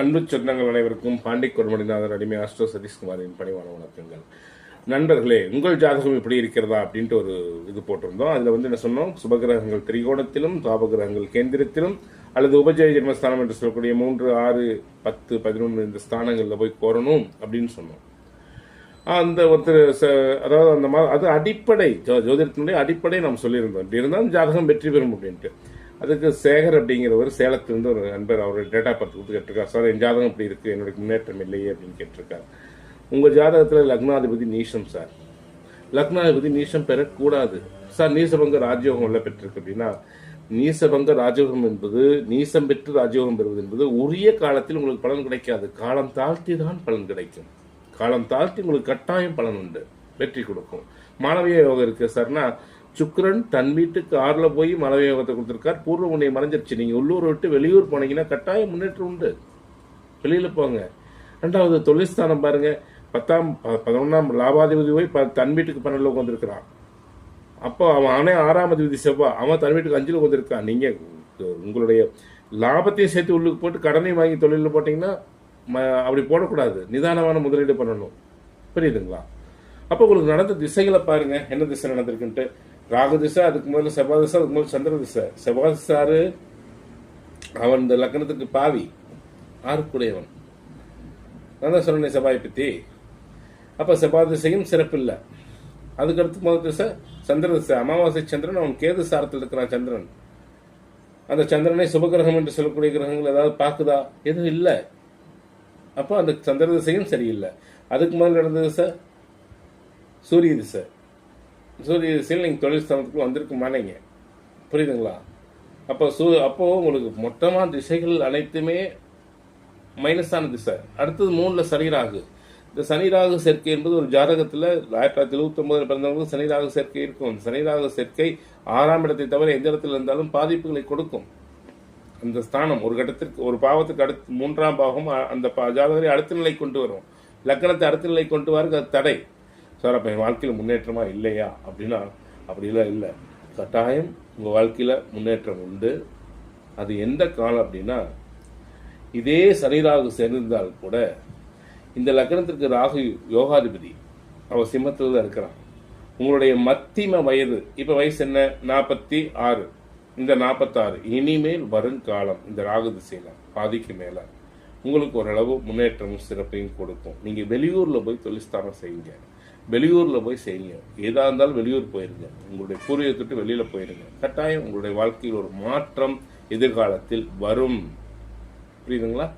அன்பு சொந்தங்கள் அனைவருக்கும் பாண்டி கொடுமடிநாதர் அடிமை ஆஸ்ட்ரோ சதீஷ்குமாரின் பணிவான வணக்கங்கள். நண்பர்களே, உங்கள் ஜாதகம் இப்படி இருக்கிறதா அப்படின்ட்டு ஒரு இது போட்டிருந்தோம். அதில் என்ன சொன்னோம், சுபகிரகங்கள் திரிகோணத்திலும் தாபகிரகங்கள் கேந்திரத்திலும் அல்லது உபஜய ஜென்மஸ்தானம் என்று சொல்லக்கூடிய 3, 6, 10, 11 இந்த ஸ்தானங்களில் போய் கோரணும் அப்படின்னு சொன்னோம். அந்த ஒருத்தர் அதாவது அந்த அது அடிப்படை ஜோதிடத்தினுடைய அடிப்படை நாம் சொல்லியிருந்தோம். இப்படி இருந்தாலும் ஜாதகம் வெற்றி பெறும் அப்படின்ட்டு. அதுக்கு சேகர் அப்படிங்கிறவர் சேலத்திலிருந்து ஒரு நண்பர் அவர் டேட்டா பார்த்து கொடுத்து கேட்டிருக்கார். சார், என் ஜாதகம் இப்படி இருக்குது, என்னுடைய முன்னேற்றம் இல்லையே அப்படின்னு கேட்டிருக்கார். உங்கள் ஜாதகத்தில் லக்னாதிபதி நீசம் சார். லக்னாதிபதி நீசம் பெறக்கூடாது சார். நீசபங்க ராஜயோகம் உள்ள பெற்றிருக்கு அப்படின்னா, நீசபங்க ராஜயோகம் என்பது நீசம் பெற்று ராஜயோகம் பெறுவது என்பது உரிய காலத்தில் உங்களுக்கு பலன் கிடைக்காது. காலம் தாழ்த்தி தான் பலன் கிடைக்கும். காலம் தாழ்த்தி உங்களுக்கு கட்டாயம் பலன் உண்டு, வெற்றி கொடுக்கும். மாணவிய யோகம் இருக்கு சார்னா, சுக்கிரன் தன் வீட்டுக்கு 6ல் போய் மலவை யோகத்தை கொடுத்துருக்கார். பூர்வ முனையை மறைஞ்சிருச்சு. நீங்கள் உள்ளூர் விட்டு வெளியூர் போனீங்கன்னா கட்டாயம் முன்னேற்றம் உண்டு. வெளியில் போங்க. 2வது தொழில்ஸ்தானம் பாருங்க. 10ஆம் 11ஆம் லாபாதிபதி போய் தன் வீட்டுக்கு 12ல் உட்காந்துருக்கிறான். அப்போ அவனே 6ஆம் அதிபதி செவ்வாய், அவன் தன் வீட்டுக்கு 5ல் உட்காந்துருக்கான். நீங்கள் உங்களுடைய லாபத்தையும் சேர்த்து உள்ளுக்கு போட்டு கடனையும் வாங்கி தொழிலில் போட்டிங்கன்னா அப்படி போடக்கூடாது. நிதானமான முதலீடு பண்ணணும். புரியுதுங்களா? அப்போ உங்களுக்கு நடந்த திசைகளை பாருங்க, என்ன திசை நடந்திருக்குன்ட்டு. ராகு திசை, அதுக்கு முதல்ல செவ்வாய் திசை, அதுக்கு முதல்ல சந்திர திசை. செவ்வாய் திசாரு அவன் இந்த லக்னத்துக்கு பாவி, ஆறுக்குடையவன். நான் தான் சொன்னேன் செவ்வாய் பத்தி. அப்ப செவ்வாய் திசையும் சிறப்பு இல்லை. அதுக்கடுத்து முதல் திசை சந்திர திசை, அமாவாசை சந்திரன். அவன் கேது சாரத்தில் இருக்கிறான் சந்திரன். அந்த சந்திரனை சுபகிரகம் என்று சொல்லக்கூடிய கிரகங்கள் ஏதாவது பார்க்குதா? எதுவும் இல்லை. அப்போ அந்த சந்திர திசையும் சரியில்லை. அதுக்கு முதல் நடந்த திசை சூரிய திசை. சூரிய திசையில் நீங்கள் தொழில் ஸ்தானத்துக்குள்ள வந்திருக்குமானீங்க. புரியுதுங்களா? அப்போ உங்களுக்கு மொத்தமாக திசைகள் அனைத்துமே மைனஸான திசை. அடுத்தது 3ல் சனிராகு. இந்த சனிராகு சேர்க்கை என்பது ஒரு ஜாதகத்தில் 1979 பிறந்தவங்களுக்கு சனிராகு சேர்க்கை இருக்கும். சனிராகு சேர்க்கை 6ஆம் இடத்தை தவிர எந்த இடத்துல இருந்தாலும் பாதிப்புகளை கொடுக்கும். அந்த ஸ்தானம் ஒரு கட்டத்திற்கு, ஒரு பாவத்துக்கு அடுத்து 3ஆம் பாவம் அந்த ஜாதகரை அடுத்த நிலை கொண்டு வரும். லக்னத்தை அடுத்த நிலை கொண்டு வரக்கு அது தடை. சார், அப்போ என் வாழ்க்கையில் முன்னேற்றமா இல்லையா அப்படின்னா, அப்படிலாம் இல்லை. கட்டாயம் உங்கள் வாழ்க்கையில் முன்னேற்றம் உண்டு. அது எந்த காலம் அப்படின்னா, இதே சனிராகு சேர்ந்திருந்தால் கூட இந்த லக்னத்திற்கு ராகு யோகாதிபதி, அவன் சிம்மத்தில் தான் இருக்கிறான். உங்களுடைய மத்திம வயது, இப்போ வயசு என்ன? 46. இந்த 46 இனிமேல் வருங்காலம் இந்த ராகு திசையில் பாதிக்கு மேலே உங்களுக்கு ஓரளவு முன்னேற்றமும் சிறப்பையும் கொடுக்கும். நீங்கள் வெளியூரில் போய் தொழில்ஸ்தானம் செய்யுங்க. வெளியூரில் போய் செய்யுங்க. ஏதா இருந்தாலும் வெளியூர் போயிருங்க. உங்களுடைய பூர்வீகத்தை விட்டு வெளியில் போயிருங்க. கட்டாயம் உங்களுடைய வாழ்க்கையில் ஒரு மாற்றம் எதிர்காலத்தில் வரும். புரியுதுங்களா?